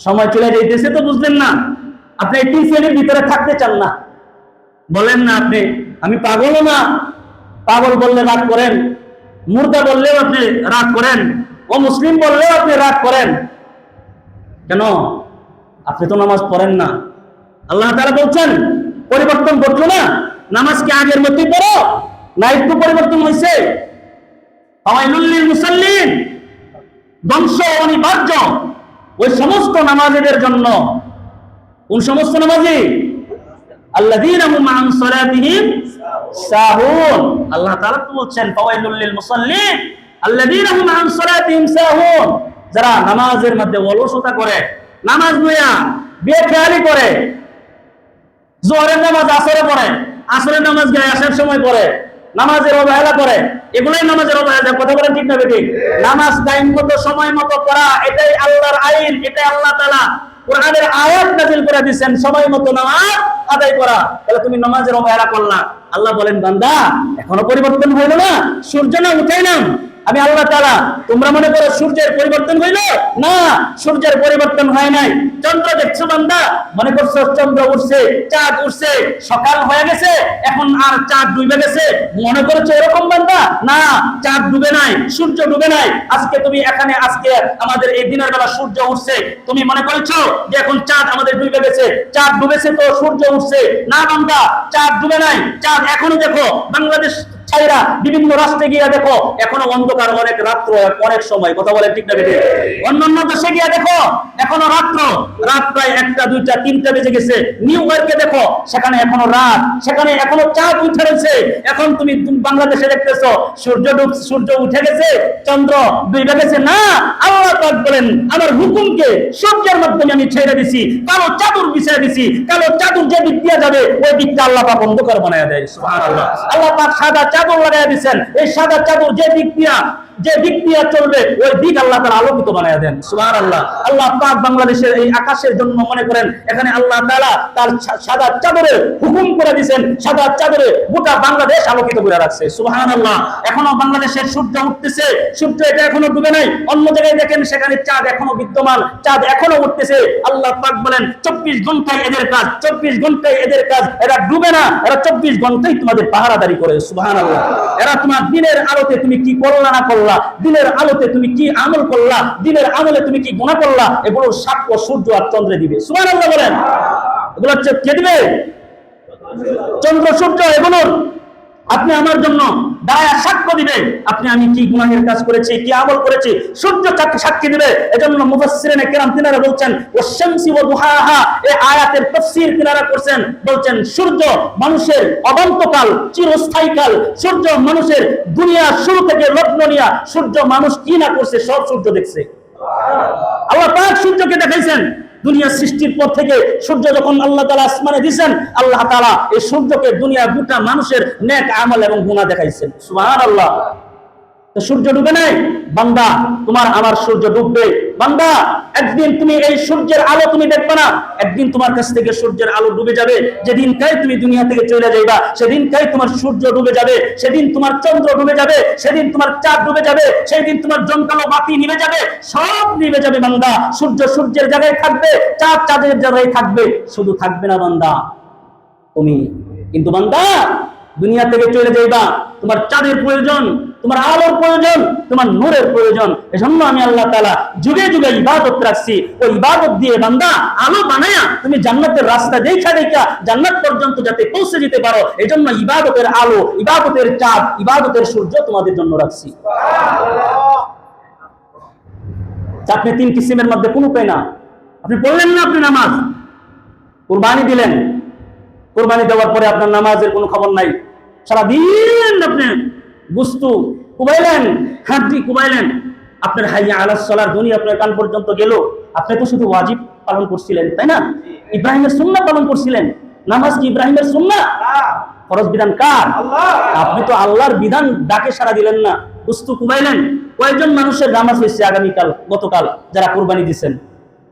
সময় চলে যাইতেছে তো বুঝলেন না। আপনি এই তিন শ্রেণীর ভিতরে থাকতে চান না, বলেন না আপনি আমি পাগলও না। পাগল বললে রাগ করেন, মুর্দা বললেও আপনি রাগ করেন, ও মুসলিম বললেও আপনি রাগ করেন। কেন? আপনি তো নামাজ পড়েন না। আল্লাহ তাআলা বলছেন পরিবর্তন ঘটলো না, নামাজ কি আগের মতোই পড়ো না একটু পরিবর্তন হয়েছে? ফাওয়াইলুল লিল মুসাল্লিন, ধ্বংস অনিবার্য ওই সমস্ত নামাজীদের জন্য। কোন সমস্ত নামাজি? আল্লাযীনা হুম আন সালাতিহিম সাহুন। আল্লাহ তাআলা তো বলছেন ফাওয়াইলুল লিল মুসাল্লিন আল্লাযীনা হুম আন সালাতিহিম সাহুন, যারা নামাজের মধ্যে অলসতা করে, নামাজ নয়া বেখেয়ালি করে, জোহরের নামাজ আসরে পড়ে, আসরের নামাজ গায়ে আসার সময় পড়ে, নামাজের অবহেলা করে, এগুলোই নামাজের অবহেলা। কথা বলেন ঠিক না বেঠিক? নামাজ টাইম মতো সময় মতো পড়া, এটাই আল্লাহর আইন, এটাই আল্লাহ তাআলা কোরআনের আয়াত নাযিল করে দিবেন, সময় মতো নামাজ আদায় করা। তাহলে তুমি নামাজের অবহেলা করলা, আল্লাহ বলেন বান্দা এখনো পরিবর্তন হইল না, সূর্য না উঠাই না আমি আল্লাহ তাআলা। তোমরা মনে করো সূর্যের পরিবর্তন হইল না, সূর্যের পরিবর্তন হয় নাই। চন্দ্র দেখছো বান্দা, মনে করছো চন্দ্র উঠছে, চাঁদ উঠছে, সকাল হয়ে গেছে, এখন আর চাঁদ ডুবে গেছে, মনে করছো এরকম বান্দা? না, চাঁদ ডুবে নাই, সূর্য ডুবে নাই। আজকে তুমি এখানে, আজকে আমাদের এই দিনের বেলা সূর্য উঠছে, তুমি মনে করছো যে এখন চাঁদ আমাদের ডুবে গেছে, চাঁদ ডুবেছে তো সূর্য উঠছে। না বান্দা, চাঁদ ডুবে নাই, চাঁদ এখনো দেখো বাংলাদেশ ছাইরা বিভিন্ন রাষ্ট্রে গিয়া দেখো এখনো অন্ধকার, অনেক রাত্র, অনেক সময়, কথা বলে ঠিক না বেটে? অন্যান্য দেশে গিয়া দেখো এখনো রাত্র, রাত প্রায় 1টা 2টা 3টা বেজে গেছে। নিউ ইয়র্কে দেখো সেখানে এখনো রাত, সেখানে এখনো চাঁদ উঠে রয়েছে। এখন তুমি বাংলাদেশে দেখতেছো সূর্য উঠে গেছে, চন্দ্র ডুবে গেছে। না, আল্লাহ পাক বলেন আমার হুকুমকে সূর্যের মাধ্যমে আমি ছেড়ে দিছি, কালো চাদর বিছিয়ে দিছি, কালো চাদর যে দিক দিয়ে যাবে ওই দিকটা আল্লাহ পাক অন্ধকার বানায় দেয়। সুবহানাল্লাহ। আল্লাহ পাক সাদা চাদর লাগায় দিয়েছেন, এই সাদা চাদর যে দিক দিয়ে চলবে ওই দিক আল্লাহ তাআলা আলোকিত বানায় দেন। সুবহানাল্লাহ। আল্লাহ পাক বাংলাদেশের এই আকাশের জন্য মনে করেন এখানে আল্লাহ তাআলা তার সাদা চাদরে হুকুম করে দিয়েছেন, সাদা চাদরে গোটা বাংলাদেশ আলোকিত করে রাখছে। সুবহানাল্লাহ। এখনো বাংলাদেশের সূর্য উঠতেছে, সূর্য এটা এখনো ডুবে নাই। অন্য জায়গায় দেখেন সেখানে চাঁদ এখনো বিদ্যমান, চাঁদ এখনো উঠতেছে। আল্লাহ পাক বলেন 24 ঘন্টায় এদের কাজ, 24 ঘন্টায় এদের কাজ, এরা ডুবে না, এরা 24 ঘন্টাই তোমাদের পাহারাদারি করে। সুবহানাল্লাহ। এরা তোমার দিনের আলোতে তুমি কি করলা না করলা, দিনের আলোতে তুমি কি আমল করলা, দিনের আমলে তুমি কি গুনাহ করলা, এগুলোর সাক্ষ্য সূর্য আর চন্দ্রে দিবে। সুবহানাল্লাহ বলেন। এগুলো কে দিবে? চন্দ্র সূর্য। এগুলোর আপনি আমার জন্য দাঁড়ায় সাক্ষ্য দিবে, আপনি আমি কি গুনাহের কাজ করেছি, কি আমল করেছি, সূর্য সাক্ষী দিবে। এজন্য মুফাসসিরিনে কেরাম তিনারা বলছেন ওয়াশ-শামসি ওয়া দুহাহা, এই আয়াতের তাফসীর তিনারা করছেন, বলছেন সূর্য মানুষের অনন্তকাল, চিরস্থায়ীকাল। সূর্য মানুষের দুনিয়া শুরু থেকে লগ্ন নিয়া সূর্য মানুষ কি না করছে সব সূর্য দেখছে। আল্লাহ পাক সূর্যকে দেখাইছেন দুনিয়া সৃষ্টির পর থেকে। সূর্য যখন আল্লাহ তাআলা আসমানে দিবেন, আল্লাহ তাআলা এই সূর্যকে দুনিয়া গোটা মানুষের নেক আমল এবং গুনাহ দেখাইছেন। সুবহানাল্লাহ। তো সূর্য ডুবে নাই বান্দা, তোমার আমার সূর্য ডুববে। বান্দা একদিন তুমি এই সূর্যের আলো তুমি দেখবে না, একদিন তোমার কাছ থেকে সূর্যের আলো ডুবে যাবে। যেদিন কাই তুমি দুনিয়া থেকে চলে যাইবা সেদিন কাই তোমার সূর্য ডুবে যাবে, সেদিন তোমার চন্দ্র ডুবে যাবে, সেদিন তোমার চাঁদ ডুবে যাবে, সেদিন তোমার জমকালো বাতি নিভে যাবে, সব নিভে যাবে বান্দা। সূর্য সূর্যের জায়গায় থাকবে, চাঁদ চাঁদের জায়গায় থাকবে, শুধু থাকবে না বান্দা তুমি। কিন্তু বান্দা দুনিয়া থেকে চলে যাইবা, তোমার চাঁদের প্রয়োজন, তোমার আলোর প্রয়োজন, তোমার নূরের প্রয়োজন। এজন্য আমি আল্লাহ তাআলা যুগে যুগে ইবাদত রাখছি। ওই ইবাদত দিয়ে বান্দা আলো বানায়া তুমি জান্নাতের রাস্তা দেখা জান্নাত পর্যন্ত যাতে পৌঁছে যেতে পারো, এজন্য ইবাদতের আলো, ইবাদতের চাঁদ, ইবাদতের সূর্য তোমাদের জন্য রাখছি। আপনি 3 কিসিমের মধ্যে কোনো উপায় না। আপনি পড়লেন না, আপনি নামাজ, কুরবানি দিলেন, কুরবানি দেওয়ার পরে আপনার নামাজের কোনো খবর নাই। সারাদিন আপনি বস্তু কুবাইলেন, হাড্ডি কুবাইলেন, আপনার হাইয়া আলাস সালার ধ্বনি আপনার কান পর্যন্ত গেল। আপনি তো শুধু ওয়াজিব পালন করছিলেন, তাই না? ইব্রাহিমের সুন্নাহ পালন করছিলেন। নামাজ কি ইব্রাহিমের সুন্নাহ? ফরজ বিধান কার? আপনি তো আল্লাহর বিধান ডাকে সাড়া দিলেন না, বস্তু কুবাইলেন। কয়জন মানুষের নামাজ হয়েছে আগামীকাল, গতকাল যারা কুরবানি দিচ্ছেন?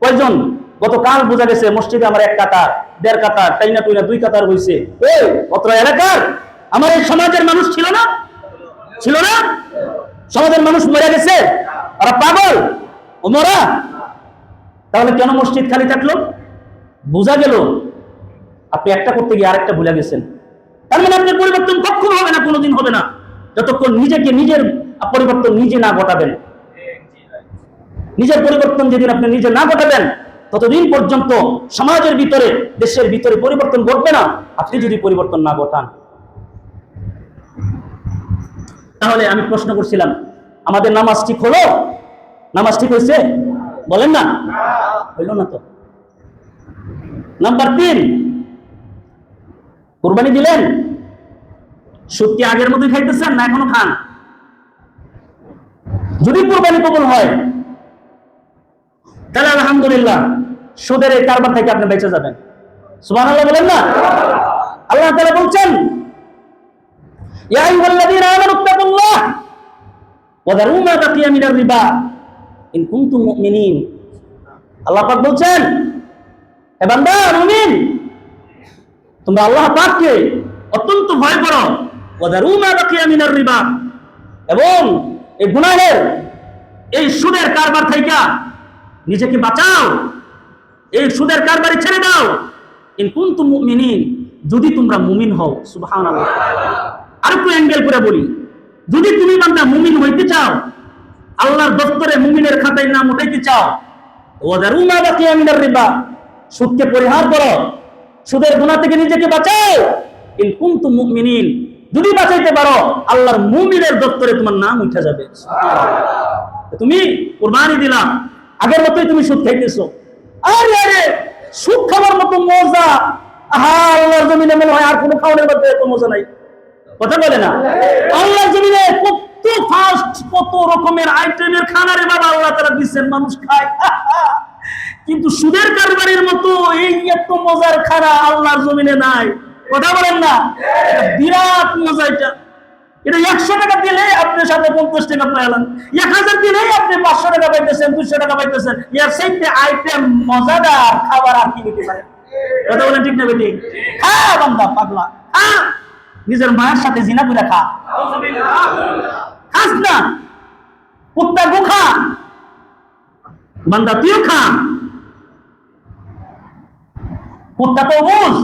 কয়জন? গতকাল বোঝা গেছে মসজিদে আমার 1 কাতার, 1.5 কাতার, টাইনা টুইনা 2 কাতার হয়েছে। অত্র এলাকার আমার এই সমাজের মানুষ ছিল না? ছিল না? সমাজের মানুষ মরে গেছে, আর পাগল ওমরা। তাহলে কেন মসজিদ খালি থাকলো? বোঝা গেল আপনি একটা করতে গিয়ে আরেকটা ভুলে গেছেন। তার মানে আপনার পরিবর্তন কখনো হবে না, কোনোদিন হবে না, যতক্ষণ নিজেকে নিজের পরিবর্তন নিজে না ঘটাবেন। নিজের পরিবর্তন যেদিন আপনি নিজে না ঘটাবেন ততদিন পর্যন্ত সমাজের ভিতরে, দেশের ভিতরে পরিবর্তন ঘটবে না, আপনি যদি পরিবর্তন না ঘটান। তাহলে আমি প্রশ্ন করছিলাম, আমাদের নামাজ ঠিক হলো? নামাজ ঠিক হয়েছে? বলেন না, হইল না তো। নাম্বার 3, কুরবানি দিলেন, সুদ কি আগের মতোই খাইতেছেন না এখনো খান? যদি কুরবানি কবুল হয় তাহলে আলহামদুলিল্লাহ, সুদের এই কারবার থেকে আপনি বেঁচে যাবেন। সুবহানাল্লাহ বলেন না? আল্লাহ তাআলা বলছেন ইয়া আইয়ুহাল্লাযীনা আমানু তাকুল্লাহ ওয়া যারু মা বাকিয়া মিনার রিবা ইন কুনতুম মুমিনিন। আল্লাহ পাক বলছেন, হে বান্দা মুমিন, তোমরা আল্লাহ পাককে অত্যন্ত ভয় করো। ওয়া যারু মা বাকিয়া মিনার রিবা, এবং এই গুনাহের, এই সুদের কারবার থেকে নিজেকে বাঁচাও। এই সুদের কারবারি ছেড়ে দাও। ইন কুনতুম মুমিনিন, যদি তোমরা মুমিন হও। সুবহানাল্লাহ। আরেকটু অ্যাঙ্গেল করে বলি, যদি তুমি বান্দা মুমিন হইতে চাও, আল্লাহর দপ্তরে মুমিনের খাতায় নাম উঠাইতে চাও, ওয়া যারু মা বাকিয়া মিনার রিবা, সুদকে পরিহার করো, সুদের গুনাহ থেকে নিজেকে বাঁচাও। ইন কুনতুম মুমিনিন, যদি বাঁচাইতে পারো আল্লাহর মুমিনের দপ্তরে তোমার নাম উঠে যাবে। তুমি কুরবানি দিলা, আগের মতোই তুমি সুদ খাইতেছো। আরে আরে সুদ খাবার মতো মজা আল্লাহর জমিনে মনে হয় আর কোনো খাওয়ানোর মধ্যে এত মজা নাই। কথা বলে না? আল্লাহর জমিনে কত ফাস্ট, কত রকমের আইটেমের খানারে বাবা আল্লাহ তারা দিচ্ছেন, মানুষ খায়। কিন্তু সুদের কারবারের মতো এই এত মজার খানা আল্লাহর জমিনে নাই। কথা বলেন না? বিরাট মজা এটা। এটা 100 টাকা দিলে আপনি সাথে 50 টাকা পাইলেন, 1000 দিলে আপনি 500 টাকা পাইতেছেন, 200 টাকা পাইতেছেন। এর সাথে আইটেম মজাদার খাবার আর কি দিতে পারে? কথা বলেন ঠিক না বেটি? হ্যাঁ বান্দা পাগলা, হ্যাঁ নিজের মায়ের সাথে জিনা করে খা, খাস না কুত্তা গু খা, বান্দা তুইও খা। কুত্তা তো বুঝ,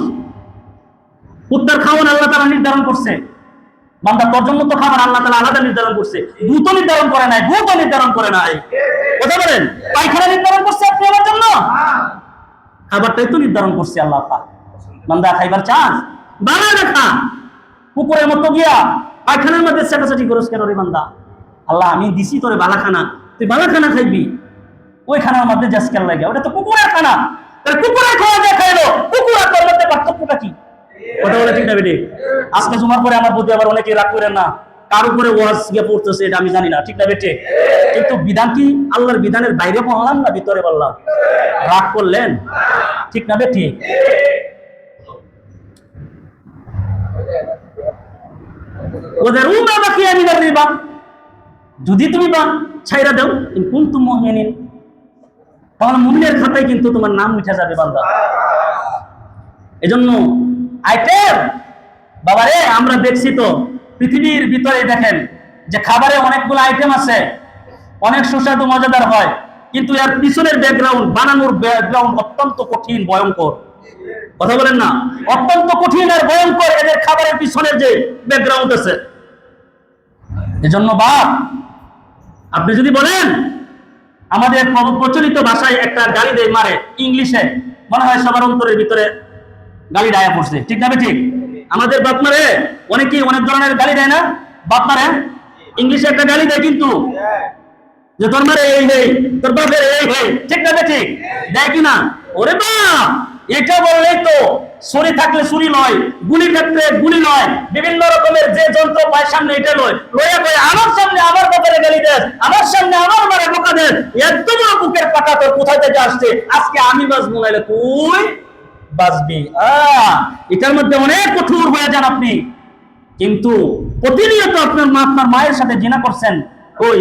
কুত্তার খাওয়ান আল্লাহ তাআলা নির্ধারণ করছে। বান্দা তোর জন্য তো খাবার আল্লাহ তাআলা আলাদা নির্ধারণ করছে, দুটো নির্ধারণ করে নাই, দুটো নির্ধারণ করে নাই। কথা বলেন? পায়খানা নির্ধারণ করছে আপনি আমার জন্য, খাবারটাই তো নির্ধারণ করছে আল্লাহ তাআলা। বান্দা খাইবার চাস বানা রাখা, পুকুরের মতো গিয়া পায়খানার মধ্যে সেটাসাটি খরচ কেন রে বান্দা? আল্লাহ আমি দিছি তোরে বালাখানা, তুই বালাখানা খাইবি, ওই খানার মধ্যে যাস কেন লাগে? ওটা তো কুকুরের খানা, কুকুরের খাওয়া দিয়ে খাইলো, কুকুর আর তোর মধ্যে পার্থক্যটা কি? কথা বলে ঠিক না বেটি? আজকে জুমার পরে আমার বুদ্ধি আবার অনেকে রাগ করেন না, কার উপরে ওয়াজ গিয়ে পড়তেছে এটা আমি জানি না, ঠিক না বেটি? কিন্তু বিধান কি আল্লাহর বিধানের বাইরে বললাম না ভিতরে বললাম? রাগ করলেন? ঠিক না বেটি? ওদের উমা বাকি আমি রিবা, যদি তুমি বা ছাইরা দাও ইন কুনতুম মুমিনিন, তাহলে মুমিনের খাতায় কিন্তু তোমার নাম উঠে যাবে বান্দা। এজন্য আইটেম বাবারে আমরা দেখছি তো পৃথিবীর ভিতরে, দেখেন যে খাবারে অনেকগুলো আইটেম আছে, অনেক সুস্বাদু মজাদার হয়, কিন্তু এর পিছনের ব্যাকগ্রাউন্ড, বানানোর ব্যাকগ্রাউন্ড অত্যন্ত কঠিন, ভয়ঙ্কর। কথা বলেন না? অত্যন্ত কঠিন আর ভয়ঙ্কর এদের খাবারের পিছনের যে ব্যাকগ্রাউন্ড আছে। এজন্য বাপ আপনি যদি বলেন আমাদের প্রচলিত ভাষায় একটা গালি দেয় মারে ইংলিশে, মনে হয় সবার অন্তরের ভিতরে গালি ডায়া পড়ছে, ঠিক না ঠিক? আমাদের বাপ মারে অনেকেই অনেক ধরনের গালি দেয় না? বাপ মারে ইংলিশে একটা গালি দেয় কিন্তু, যে তোর মারে এই নেই, তোর বাপের এই নেই, ঠিক না ঠিক? দেয় কিনা? ওরে বাপ এটা বললেই তো ছুরি থাকলে ছুরি লয়, গুলি থাকলে গুলি লয়, বিভিন্ন রকমের যে যন্ত্র পায় সামনে এটা লয়, লইয়া কয় আমার সামনে আমার বাপের গালি দেয়, আমার সামনে আমার মারে বোকা দেয়, এত বড় বুকের পাটা তোর কোথায় থেকে আসছে? আজকে আমি বাঁচবো নাইলে তুই বাঁচবি। এটার মধ্যে অনেক কঠোর হয়ে যান আপনি, কিন্তু প্রতিনিয়ত আপনার মায়ের সাথে জিনা করছেন, ওই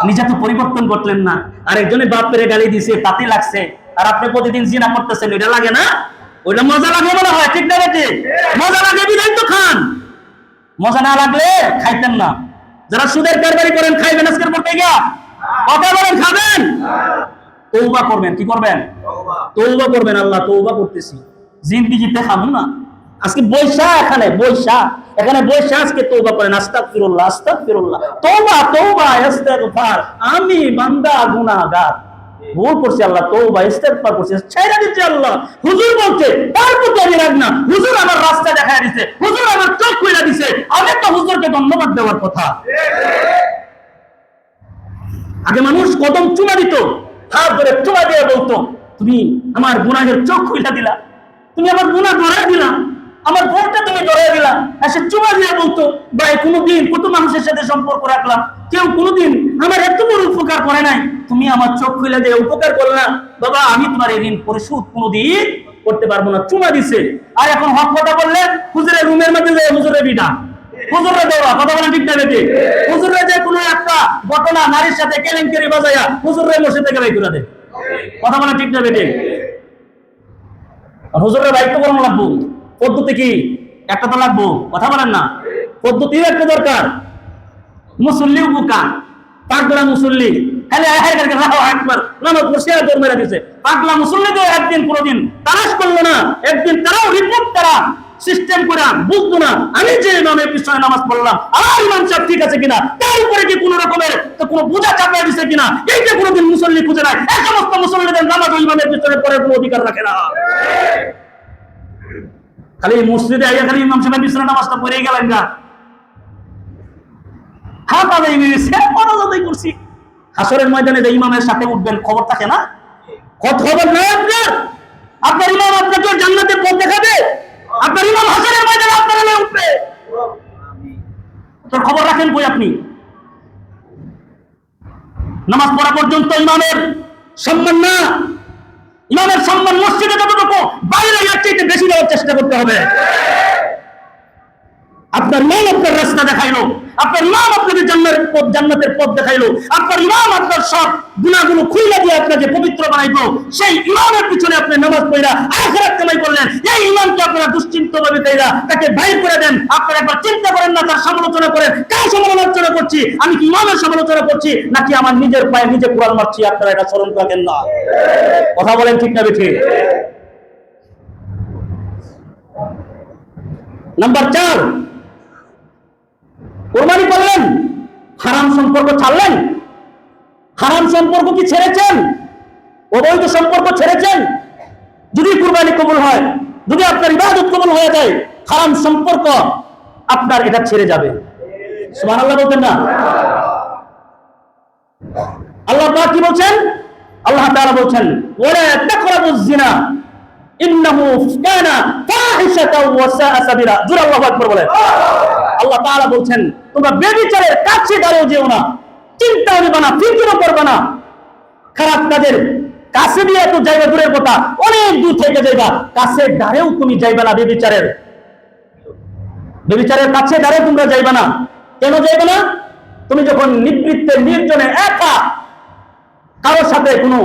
নিজে তো পরিবর্তন করলেন না, আর একজনে বাপের গালি দিছে তাতে লাগছে, আর আপনি প্রতিদিন জিনা করতেছেন, ওইটা লাগে না? ওইটা মজা লাগে মনে হয়, ঠিক না বেটি? মজা লাগে বিধাই তো খান, মজা না লাগলে খাইতেন না। যারা সুদের কারবারি করেন খাইবেন আজকের পর থেকে? কথা বলেন, খাবেন? তওবা করবেন। কি করবেন? তওবা করবেন। আল্লাহ তওবা করতেছি, জিন্দেগিতে খাবো না। আজকে বৈশা এখানে বৈশা আজকে তওবা করেন, আস্তাগফিরুল্লাহ আস্তাগফিরুল্লাহ, তওবা তওবা ইস্তিগফার, আমি বান্দা গুনাহগার, ভুল করছি আল্লাহ, তওবা ইস্তিগফার করছি, ছাইরা দিতে আল্লাহ। হুজুর বলছে তার প্রতি আমি রাগ না, হুজুর আমার রাস্তা দেখায় দিয়েছে, হুজুর আমার চোখ খুলে দিয়েছে, আমি তো হুজুরকে ধন্যবাদ দেওয়ার কথা। আগে মানুষ কদম চুমা দিত, হাত ধরে চুমা দিয়ে বলতো তুমি আমার গুনাহের চোখ খুলে দিলা, তুমি আমার গুনাহ ধরাই দিলা, আমার ভুলটা তুমি ধরাই দিলা। আর সে চুমা দিয়ে বলতো ভাই কোনোদিন কত মানুষের সাথে সম্পর্ক রাখলাম, কেউ কোনোদিন আমার এত বড় উপকার করে নাই, তুমি আমার চোখ খুলে দিয়ে উপকার করলা, বাবা আমি তোমার এই ঋণ পরিশোধ কোনোদিন করতে পারবো না, চুমা দিছে। আর এখন হক কথা বললে হুজুরের রুমের মধ্যে যায় হুজুরের বিটা, হুজুরে দেওয়া, কথা বলেন ঠিক না বেটি? হুজুরে যে কোনো একটা ঘটনা নারীর সাথে কেলেঙ্কারি বাজায়া হুজুরে মসজিদ থেকে বের করে দেয়, কথা বলেন ঠিক না বেটি? হুজুরের দায়িত্ব করানো লাগবো, পদ্ধতি কি একটা তো লাগবো, কথা বলেন না? পদ্ধতিও একটা দরকার। মুসল্লি উপকার, পাগলা মুসল্লি খালি একবার নামাজ পড়ছে আর দৌড় মেরে দিছে, পাগলা মুসল্লি তো একদিন কোনোদিন তালাশ করলো না, একদিন তারাও রিপোর্ট তারা সিস্টেম করে বুঝতো না আমি যে ইমামের পিছনে নামাজ পড়লাম আমার ইমাম সাহেব ঠিক আছে কিনা, তার উপরে কি কোনো রকমের তো কোনো বোঝা চাপিয়ে দিছে কিনা, এইটা কোনোদিন মুসল্লি খুঁজে নাই। এই সমস্ত মুসল্লিদের নামাজ ইমামের পিছনে পড়ার কোনো অধিকার রাখে না। খালি মসজিদে আইয়া খালি ইমাম সাহেব বিছানা নামাজটা পড়ে গেলেন না, হাত আদায় গেছে, ফরজ আদায় করছি। হাসরের ময়দানে যে ইমামের সাথে উঠবেন খবর থাকে না? কত খবর নাই আপনার? আপনার ইমাম আপনাকে জান্নাতের পথ দেখাবে, আপনার ইমাম হাসরের ময়দানে আপনার নামে উঠবে, তোর খবর রাখেন কই আপনি? নামাজ পড়া পর্যন্ত ইমামের সম্মান না, ইমামের সম্মান মসজিদে যতটুকু বাইরে এর চাইতে বেশি দেওয়ার চেষ্টা করতে হবে। আপনার ইমাম আপনার রাস্তা দেখাইলো, আপনার ইমাম আপনাকে জান্নাতের পথ দেখাইলো, আপনার ইমাম আপনার সব গুনাহগুলো খুইলা দিয়ে আপনাকে পবিত্র বানাইলো, সেই ইমামের পিছনে আপনি নামাজ পড়া আখিরাত কামাই করলেন। এই ইমামকে আপনারা দুশ্চিন্তাভাবে কইরা তাকে বাইর করে দেন। আপনারা একবার চিন্তা করেন না, তার সমালোচনা করেন। কার সমালোচনা করছি? আমি কি ইমামের সমালোচনা করছি নাকি আমার নিজের পায়ে নিজে কুড়াল মারছি? আপনারা এটা স্মরণ রাখেন না। কথা বলেন ঠিক না বেঠিক? নাম্বার 4, কোরবানি করলেন, হারাম সম্পর্ক ছাড়লেন। হারাম সম্পর্ক কি ছেড়েছেন? অবৈধ সম্পর্ক ছেড়েছেন? যদি কুরবানি কবুল হয়, যদি আপনার ইবাদত কবুল হয়ে যায়, হারাম সম্পর্ক আপনার এটা ছেড়ে যাবে। সুবহানাল্লাহ বলতেন না? আল্লাহ পাক কি বলছেন? আল্লাহ তাআলা বলছেন, ওয়ালা তাকরাবুজ জিনা ইন্নাহু কানা ফাহিশাতাও ওয়া সাআ সাবিলা। জোরে আল্লাহু আকবার বলেন। আল্লাহ তাআলা বলছেন, তোমরা ব্যভিচারের কাছে দাঁড়িয়ে যেও না, চিন্তা করবে না, ফিকিরও করবে না। খারাপ কাজের কাছে দিয়ে তো যাইবা দূরের কথা, অনেক দূর থেকে যাইবা, কাছে দাঁড়েও তুমি যাইবা না। ব্যভিচারের কাছে দাঁড়িয়ে তোমরা যাইবা না। কেন যাইবে না? তুমি যখন নিবৃত্তে নির্জনে একা কারোর সাথে কোনো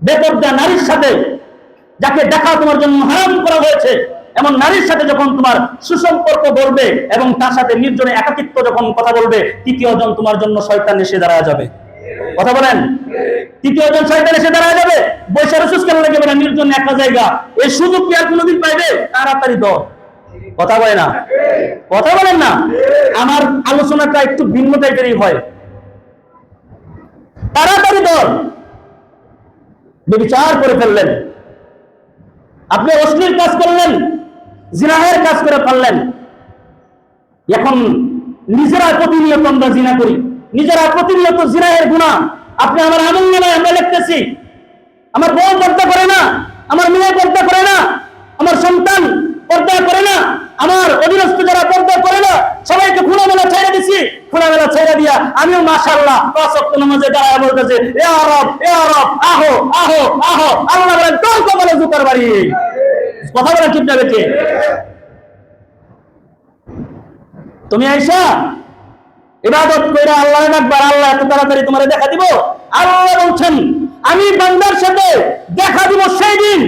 বেপরদা নারীর সাথে, যাকে দেখা তোমার জন্য হারাম করা হয়েছে, এমন নারীর সাথে যখন তোমার সুসম্পর্ক বলবে এবং তার সাথে নির্জনে একাকিত্ব যখন কথা বলবে, তৃতীয় জন তোমার জন্য শয়তান এসে দাঁড়ায় যাবে। কথা বলেন, তৃতীয় জন শয়তান এসে দাঁড়ায় যাবে। বৈশাখ সুস কেন লাগবে না? নির্জনে একটা জায়গা, এই সুযোগ কি আর কোনোদিন পাইবে? তাড়াতাড়ি দাও। কথা বলে না? কথা বলেন না? আমার আলোচনাটা একটু ভিন্ন টাইপেরই হয়। তাড়াতাড়ি দল বিচার করে ফেললেন, আপনি অশ্লীল কাজ করলেন, জিনাহের কাজ করে ফেললেন। এখন নিজেরা প্রতিনিয়ত আমরা জিনা করি, নিজেরা প্রতিনিয়ত জিনাহের গুনাহ। আপনি আমার আমলনামায় আমরা লিখতেছি, আমার বউ পর্দা করে না, আমার মেয়ে পর্দা করে না, আমার সন্তান পর্দা করে না, আমার অধীনস্থ যারা পর্দা করে না, সবাইকে খোলামেলা ছেড়ে দিছি। খোলামেলা ছেড়ে দিয়া আমিও মাশাআল্লাহ 5 ওয়াক্ত নামাজে দাঁড়ায় বলতেছে, ইয়া রব ইয়া রব, আহো আহো আহো। আল্লাহ বলেন, তোর কপালে জুতার বাড়ি। কথা বলা ঠিক না বেঠিক? তুমি আইসা ইবাদত কইরা আল্লাহ আকবার, আল্লাহ এত তাড়াতাড়ি তোমারে দেখা দিব? আল্লাহ বলছেন, আমি বান্দার সাথে দেখা দিব সেই দিন,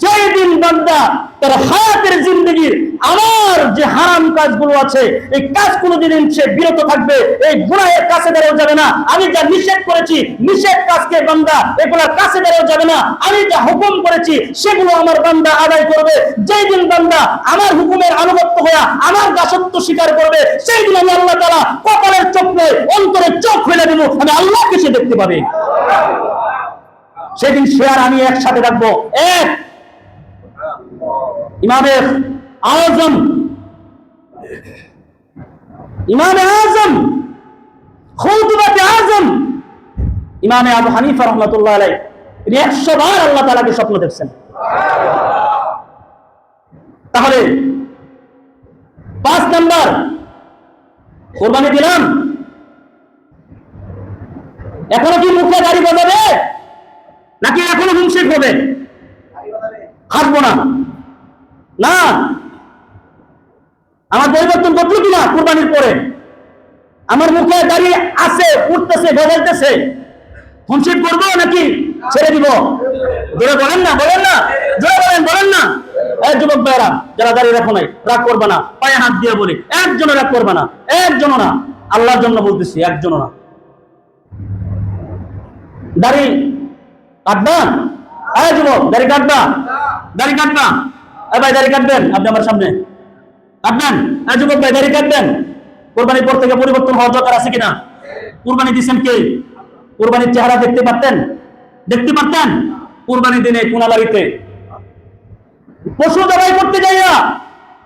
যেই দিন বান্দা তার হায়াতের জিন্দেগির আমার যে হারাম কাজগুলো আছে, এই কাজগুলো যেদিন সে বিরত থাকবে, এই গুনাহের কাছে দাঁড়াও যাবে না। আমি যা নিষেধ করেছি, নিষেধ কাজকে বান্দা এগুলোর কাছে দাঁড়াও যাবে না। আমি যা হুকুম করেছি সেগুলো আমার বান্দা আদায় করবে। যেই দিন বান্দা আমার হুকুমের আনুগত্য হয়ে আমার দাসত্ব স্বীকার করবে, সেই দিন আমি আল্লাহ তাআলা কপালের চোখ নয়, অন্তরের চোখ খুলে দেব। আমি আল্লাহকে সে দেখতে পাবে। সেদিন সে আর আমি একসাথে থাকবো। এক ইমামে আজম, ইমামে আজম, খতিবে আজম ইমামে আবু হানিফা রাহমাতুল্লাহ আলাইহি 100 বার আল্লাহ তাআলাকে স্বপ্ন দেখছেন। তাহলে 5 নাম্বার, কুরবানি দিলাম, এখনো কি মুখে দাড়ি বাঁধাবে নাকি এখনো হুমশিক হবে? হাসবো না, না। আমার পরিবর্তন ঘটলো কিনা কুরবানির পরে? আমার মুখে দাঁড়িয়ে আছে, উঠতেছে, গজাইতেছে, হুমশিক করবো নাকি ছেড়ে দিব? জোরে বলেন না, বলেন না, জোরে বলেন, বলেন না। এই যুবক ভাইরা যারা দাঁড়িয়ে রাখো নাই, রাগ করবে না, পায়ে হাত দিয়ে বলি, একজনও রাগ করবে না, একজনও না, আল্লাহর জন্য বলতেছি, একজনও না। দাড়ি কাটবা? এই যুবক, দাড়ি কাটবা? দাড়ি কাটবা? এই ভাই দাড়ি কাটবেন? আপনি আমার সামনে কাটবেন? এই যুবক ভাই দাড়ি কাটবেন? কুরবানির পর থেকে পরিবর্তন হওয়ার দরকার আছে কিনা? কুরবানি দিচ্ছেন কে? কুরবানির চেহারা দেখতে পারতেন? দেখতে পারতেন? কুরবানির দিনে কোনাবাড়িতে পশু জবাই করতে যাইয়া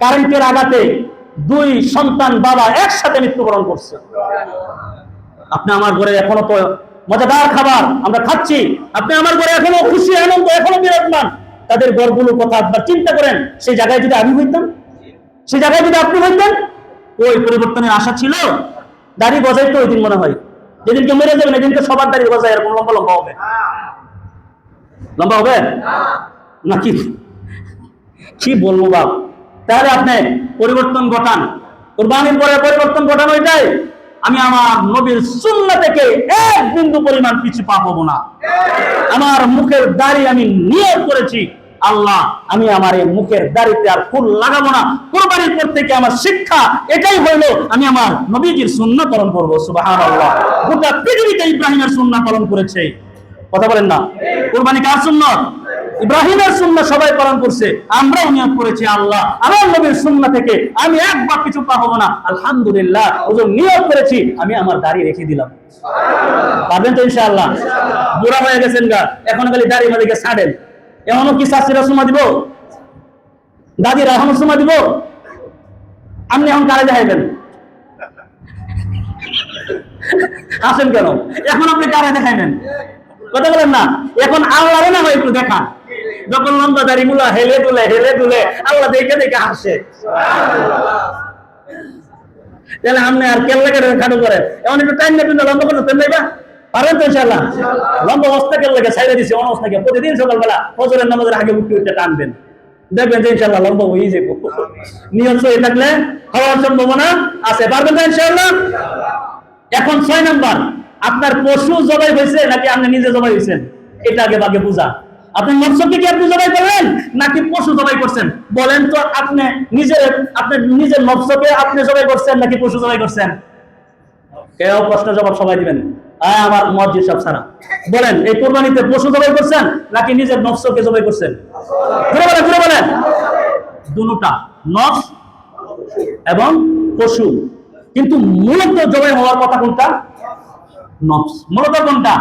কারেন্টের আঘাতে 2 সন্তান বাবা একসাথে মৃত্যুবরণ করছে। আপনি আমার ঘরে এখনো তো মজাদার খাবার আমরা খাচ্ছি, আপনি আমার ঘরে এখনো খুশি আনন্দ এখনো বিরাজমান। তাদের ঘরগুলোর কথা একবার চিন্তা করেন, সেই জায়গায় যদি আমি হইতাম, সেই জায়গায় যদি আপনি হইতেন, ওই পরিবর্তনের আশা ছিল? দাড়ি গজাই তো ওই দিন মনে হয়, যেদিনকে মেরে যাবেন এদিনকে সবার দাড়ি গজায় এরকম লম্বা লম্বা হবে। লম্বা হবে নাকি? কি বলবো বাপ। তাহলে আপনি পরিবর্তন ঘটান, কুরবানির পরে পরিবর্তন ঘটানো এটাই, আমি আমার নবীর সুন্নাহ থেকে এক বিন্দু পরিমাণ পিছু পা হবো না। আমার মুখের দাড়ি আমি নিয়ত করেছি, আল্লাহ আমি আমার এই মুখের দাড়িতে আর ফুল লাগাবো না। কুরবানির পর থেকে আমার শিক্ষা এটাই হইলো, আমি আমার নবীজির সুন্নাহ পালন করবো। সুবহানাল্লাহ। গোটা পৃথিবীতে ইব্রাহিমের সুন্নাহ পালন করেছে, কথা বলেন না? কুরবানি কার সুন্নাত? ইব্রাহিমের সুন্নাহ সবাই পালন করছে, আমরাও নিয়ত করেছি আল্লাহ আমার নবীর সুন্নাহ থেকে আমি একবার পিছু পা হবো না। আলহামদুলিল্লাহ, ওজন নিয়ত করেছি, আমি আমার দাড়ি রেখে দিলাম। পারবেন তো ইনশাআল্লাহ? বুড়া হয়ে গেছেন গা, এখন খালি দাড়ি মাঝে ছাড়েন। এমনও কি শাস্তিরা সুমা দিব, দাদিরা এখনো সুমা দিব? আপনি এখন কারে দেখাইবেন? আসেন কেন? এখন আপনি কারে দেখাইবেন? কথা বলেন না? এখন আল্লাহরে না হয় একটু দেখা, যখন লম্বা দাড়ি গুলা হেলে দুলে আল্লাহ দেখে দেখে হাসে। তাহলে আপনি আর কেল্লা কেটে খাটো করেন, এমন একটু টাইম নেবেন, লম্বা করে তেমনি পারেন তো ইনশাআল্লাহ? লম্বা অবস্থা কেল্লাকে ছাইড়ে দিছে, অবস্থাকে প্রতিদিন সকালবেলা ফজরের নামাজের আগে উঠতে উঠতে টানবেন, দেখবেন যে ইনশাআল্লাহ লম্বা হয়ে যাবে। নিয়ত সহি থাকলে হওয়ার সম্ভাবনা আছে। পারবেন তো ইনশাআল্লাহ? এখন 6 নাম্বার, আপনার পশু জবাই হয়েছে নাকি আপনি নিজে জবাই হয়েছেন, এটা আগে ভাগে বুঝা। আপনি নফসকে কি আপনি জবাই করলেন নাকি পশু জবাই করছেন? বলেন তো, আপনি নিজের নফসকে আপনি জবাই করছেন নাকি পশু জবাই করছেন? কেউ প্রশ্ন জবাব সবাই দিবেন, আমার মসজিদ সব সারা। বলেন, এই কুরবানিতে পশু জবাই করছেন নাকি নিজের নফসকে জবাই করছেন? ঘুরে বলেন। দুটোটা, নফস এবং পশু। কিন্তু মূলত জবাই হওয়ার কথা কোনটা? নফস। মূলত কোনটা?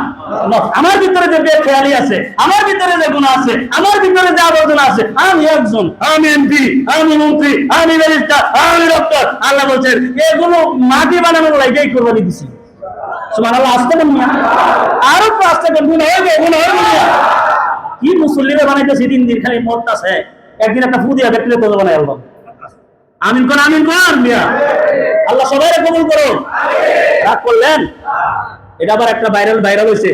নফস। আমার ভিতরে যে বেখেয়ালি আছে, আমার ভিতরে যে গুনাহ আছে, আমার ভিতরে যে আবর্জনা আছে, আমি একজন, আমি এমপি, আমি মন্ত্রী, আমি ব্যারিস্টার, আমি ডক্টর, আল্লাহ বলছেন এগুলো মাটি বানানোর লাগে কুরবানি দিছি। সুবহানাল্লাহ। আস্তে বলুন, আরো তো আস্তে বলুন। গুনাহ হবে। কি মুসল্লিরা বানাইতেছে, 3 দিন খালি মরতাছে, একদিন একটা ফু দিয়া দেখলে তো বানাই আল্লাহ। আমিন কোন, আমিন কোন মিয়া। আল্লাহ সবাইকে কবুল করুন। রাগ করলেন? এটা আবার একটা ভাইরাল হয়েছে,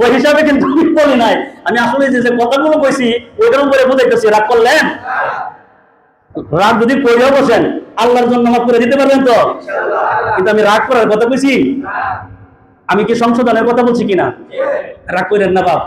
ওই হিসাবে কিন্তু আমি বলি নাই, আমি আসলে যে কথাগুলো কইছি ওইটার উপরে বুঝাইতেছি। রাগ করলেন? রাগ যদি কইলেও বসেন, আল্লাহর জন্য মাফ করে দিতে পারবেন তো? কিন্তু আমি রাগ করার কথা কইছি, আমি কি সংশোধনের কথা বলছি কিনা? রাগ করেন না বাপ।